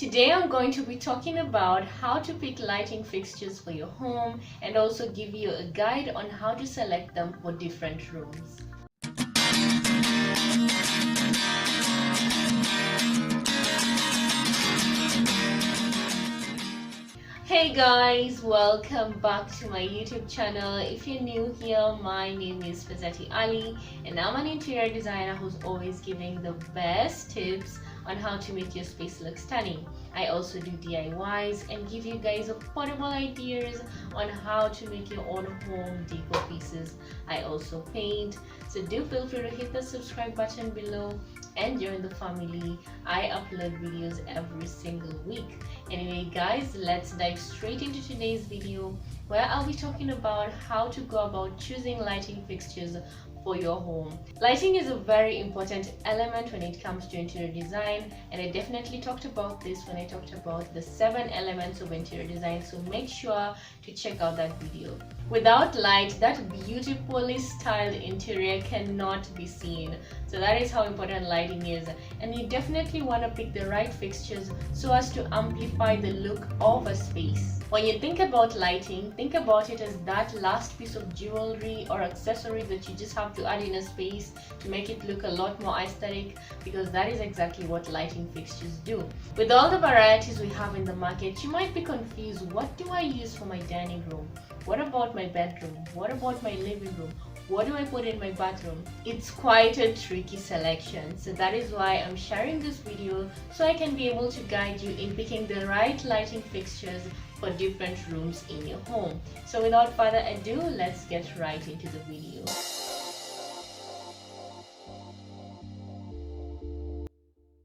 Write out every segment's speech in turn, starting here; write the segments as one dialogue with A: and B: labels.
A: Today I'm going to be talking about how to pick lighting fixtures for your home and also give you a guide on how to select them for different rooms. Hey guys, welcome back to my YouTube channel. If you're new here, my name is Faazati Ali and I'm an interior designer who's always giving the best tips on how to make your space look stunning. I also do DIYs and give you guys affordable ideas on how to make your own home decor pieces. I also paint, so do feel free to hit the subscribe button below and join the family. I upload videos every single week. Anyway guys, let's dive straight into today's video where I'll be talking about how to go about choosing lighting fixtures for your home. Lighting is a very important element when it comes to interior design, and I definitely talked about this when I talked about the 7 elements of interior design, so make sure to check out that video. Without light, that beautifully styled interior cannot be seen. So that is how important lighting is, and you definitely want to pick the right fixtures so as to amplify the look of a space. When you think about lighting, think about it as that last piece of jewelry or accessory that you just have to add in a space to make it look a lot more aesthetic, because that is exactly what lighting fixtures do. With all the varieties we have in the market, you might be confused. What do I use for my dining room? What about my bedroom? What about my living room? What do I put in my bathroom? It's quite a tricky selection, so that is why I'm sharing this video so I can be able to guide you in picking the right lighting fixtures for different rooms in your home. So without further ado, let's get right into the video.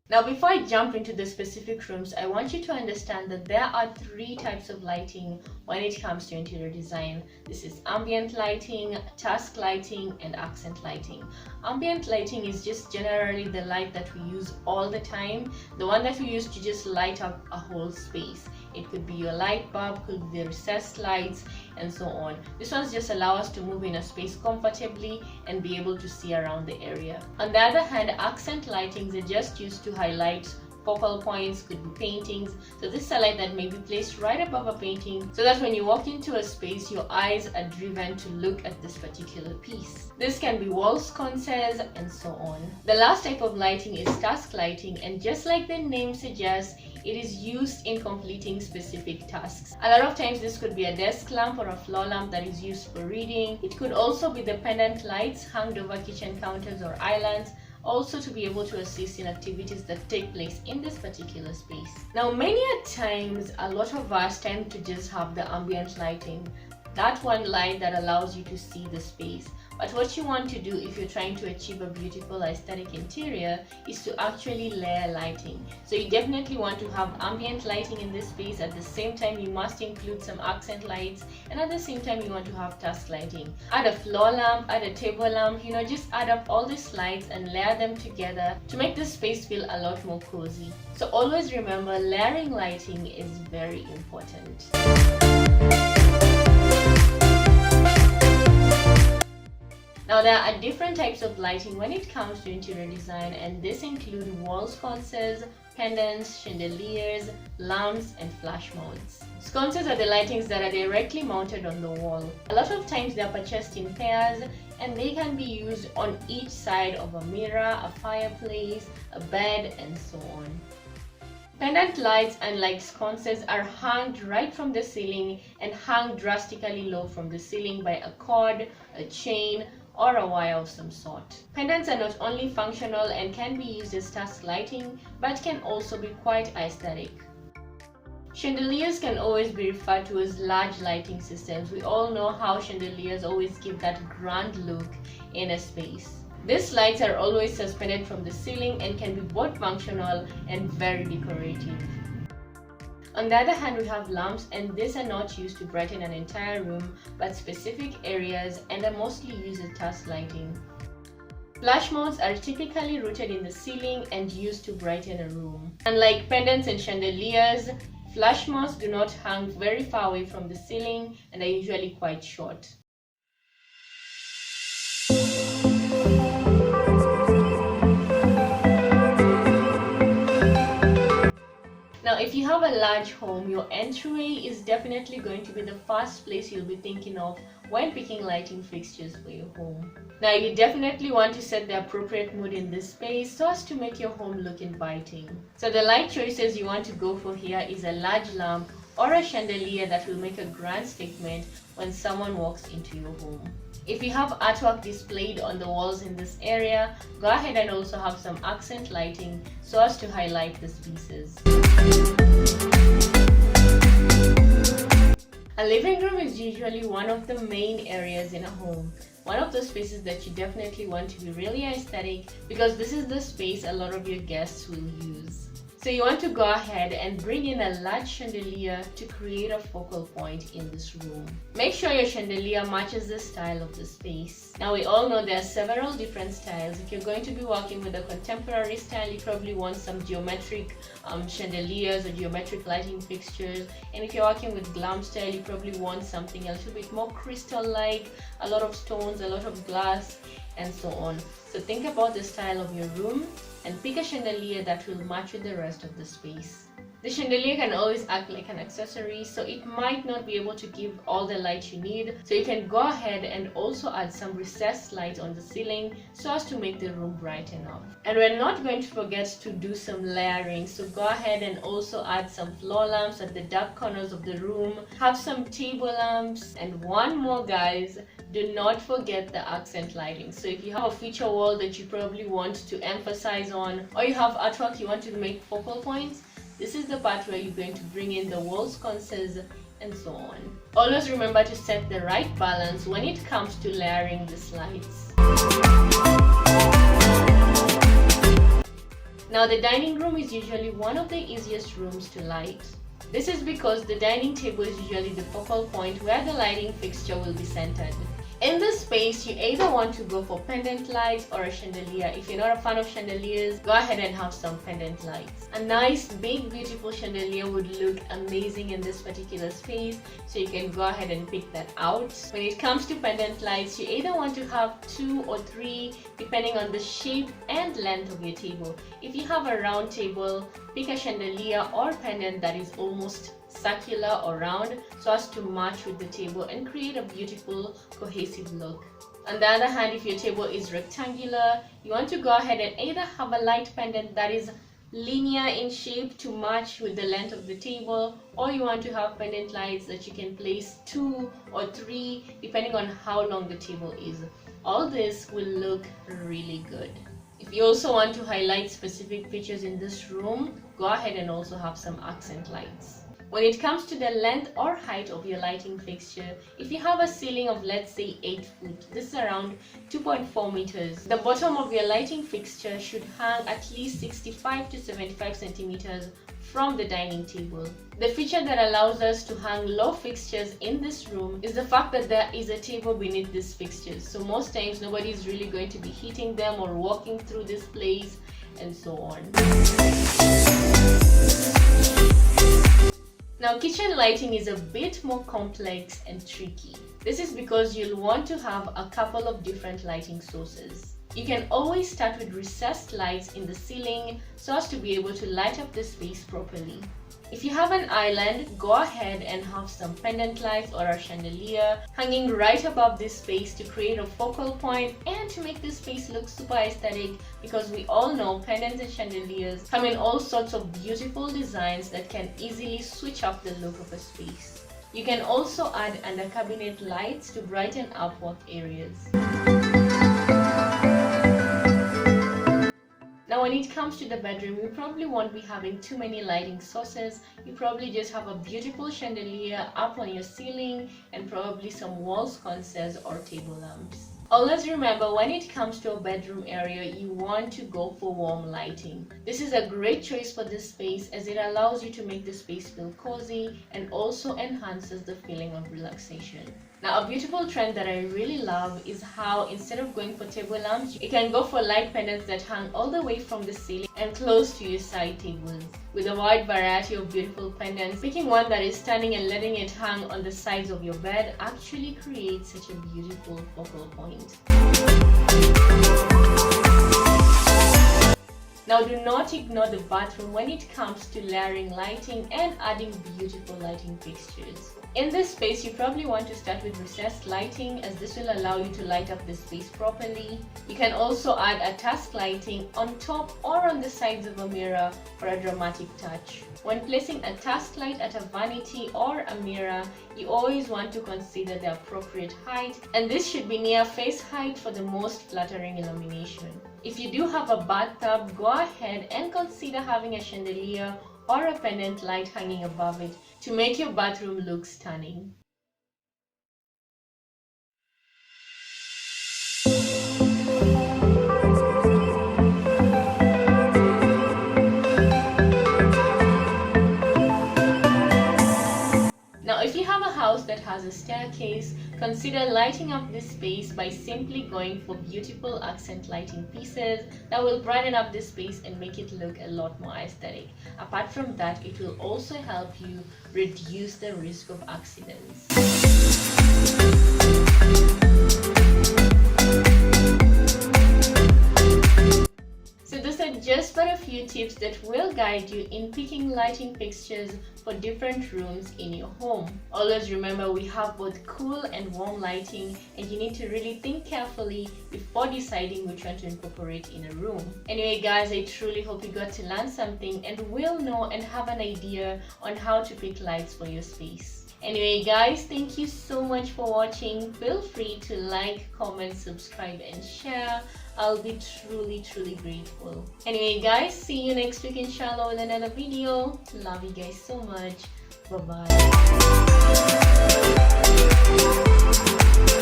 A: Now, before I jump into the specific rooms, I want you to understand that there are 3 types of lighting when it comes to interior design. This is ambient lighting, task lighting, and accent lighting. Ambient lighting is just generally the light that we use all the time, the one that we use to just light up a whole space. It could be your light bulb, could be the recessed lights, and so on. This ones just allow us to move in a space comfortably and be able to see around the area. On the other hand, accent lightings are just used to highlight focal points, could be paintings. So this is a light that may be placed right above a painting so that when you walk into a space, your eyes are driven to look at this particular piece. This can be wall sconces and so on. The last type of lighting is task lighting, and just like the name suggests, it is used in completing specific tasks. A lot of times this could be a desk lamp or a floor lamp that is used for reading. It could also be the pendant lights hung over kitchen counters or islands, also to be able to assist in activities that take place in this particular space. Now, many a times, a lot of us tend to just have the ambient lighting, that one light that allows you to see the space. But what you want to do if you're trying to achieve a beautiful aesthetic interior is to actually layer lighting. So you definitely want to have ambient lighting in this space. At the same time, you must include some accent lights, and at the same time you want to have task lighting. Add a floor lamp, add a table lamp, just add up all these lights and layer them together to make the space feel a lot more cozy. So always remember, layering lighting is very important. Now, there are different types of lighting when it comes to interior design, and this include wall sconces, pendants, chandeliers, lamps, and flash mounts. Sconces are the lightings that are directly mounted on the wall. A lot of times they are purchased in pairs, and they can be used on each side of a mirror, a fireplace, a bed, and so on. Pendant lights, unlike sconces, are hung right from the ceiling and hung drastically low from the ceiling by a cord, a chain, or a wire of some sort. Pendants are not only functional and can be used as task lighting, but can also be quite aesthetic. Chandeliers can always be referred to as large lighting systems. We all know how chandeliers always give that grand look in a space. These lights are always suspended from the ceiling and can be both functional and very decorative. On the other hand, we have lamps, and these are not used to brighten an entire room, but specific areas, and are mostly used as task lighting. Flash mounts are typically rooted in the ceiling and used to brighten a room. Unlike pendants and chandeliers, flash mounts do not hang very far away from the ceiling and are usually quite short. Now, if you have a large home, your entryway is definitely going to be the first place you'll be thinking of when picking lighting fixtures for your home. Now, you definitely want to set the appropriate mood in this space so as to make your home look inviting. So the light choices you want to go for here is a large lamp or a chandelier that will make a grand statement when someone walks into your home. If you have artwork displayed on the walls in this area, go ahead and also have some accent lighting so as to highlight the pieces. A living room is usually one of the main areas in a home. One of those spaces that you definitely want to be really aesthetic because this is the space a lot of your guests will use. So you want to go ahead and bring in a large chandelier to create a focal point in this room. Make sure your chandelier matches the style of the space. Now we all know there are several different styles. If you're going to be working with a contemporary style, you probably want some geometric chandeliers or geometric lighting fixtures. And if you're working with glam style, you probably want something a little bit more crystal-like, a lot of stones, a lot of glass, and so on. So think about the style of your room and pick a chandelier that will match with the rest of the space. The chandelier can always act like an accessory, so it might not be able to give all the light you need. So you can go ahead and also add some recessed light on the ceiling so as to make the room bright enough. And we're not going to forget to do some layering, so go ahead and also add some floor lamps at the dark corners of the room. Have some table lamps, and one more, guys, do not forget the accent lighting. So if you have a feature wall that you probably want to emphasize on, or you have artwork you want to make focal points, this is the part where you're going to bring in the wall sconces and so on. Always remember to set the right balance when it comes to layering the slides. Now, the dining room is usually one of the easiest rooms to light. This is because the dining table is usually the focal point where the lighting fixture will be centered. In this space, you either want to go for pendant lights or a chandelier. If you're not a fan of chandeliers, go ahead and have some pendant lights. A nice, big, beautiful chandelier would look amazing in this particular space, so you can go ahead and pick that out. When it comes to pendant lights, you either want to have 2 or 3, depending on the shape and length of your table. If you have a round table, pick a chandelier or pendant that is almost circular or round so as to match with the table and create a beautiful cohesive look. On the other hand, if your table is rectangular, you want to go ahead and either have a light pendant that is linear in shape to match with the length of the table, or you want to have pendant lights that you can place 2 or 3 depending on how long the table is. All this will look really good. If you also want to highlight specific features in this room, go ahead and also have some accent lights. When it comes to the length or height of your lighting fixture, if you have a ceiling of, let's say, 8 feet, this is around 2.4 meters, the bottom of your lighting fixture should hang at least 65 to 75 centimeters from the dining table. The feature that allows us to hang low fixtures in this room is the fact that there is a table beneath these fixtures. So most times nobody is really going to be hitting them or walking through this place and so on. Now, kitchen lighting is a bit more complex and tricky. This is because you'll want to have a couple of different lighting sources. You can always start with recessed lights in the ceiling so as to be able to light up the space properly. If you have an island, go ahead and have some pendant lights or a chandelier hanging right above this space to create a focal point and to make this space look super aesthetic, because we all know pendants and chandeliers come in all sorts of beautiful designs that can easily switch up the look of a space. You can also add under cabinet lights to brighten up work areas. Now, when it comes to the bedroom, you probably won't be having too many lighting sources. You probably just have a beautiful chandelier up on your ceiling and probably some wall sconces or table lamps. Always remember, when it comes to a bedroom area, you want to go for warm lighting. This is a great choice for this space as it allows you to make the space feel cozy and also enhances the feeling of relaxation. Now, a beautiful trend that I really love is how instead of going for table lamps, you can go for light pendants that hang all the way from the ceiling and close to your side tables. With a wide variety of beautiful pendants, picking one that is standing and letting it hang on the sides of your bed actually creates such a beautiful focal point. Now do not ignore the bathroom when it comes to layering lighting and adding beautiful lighting fixtures. In this space, you probably want to start with recessed lighting, as this will allow you to light up the space properly. You can also add a task lighting on top or on the sides of a mirror for a dramatic touch. When placing a task light at a vanity or a mirror, you always want to consider the appropriate height, and this should be near face height for the most flattering illumination. If you do have a bathtub, go ahead and consider having a chandelier or a pendant light hanging above it to make your bathroom look stunning. Now, if you have a house that has a staircase, consider lighting up this space by simply going for beautiful accent lighting pieces that will brighten up this space and make it look a lot more aesthetic. Apart from that, it will also help you reduce the risk of accidents. So those are just but a few tips that will guide you in picking lighting fixtures for different rooms in your home. Always remember, we have both cool and warm lighting, and you need to really think carefully before deciding which one to incorporate in a room. Anyway guys, I truly hope you got to learn something and will know and have an idea on how to pick lights for your space. Anyway guys, thank you so much for watching. Feel free to like, comment, subscribe and share. I'll be truly grateful. Anyway guys, see you next week inshallah with another video. Love you guys so much. Bye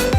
A: bye.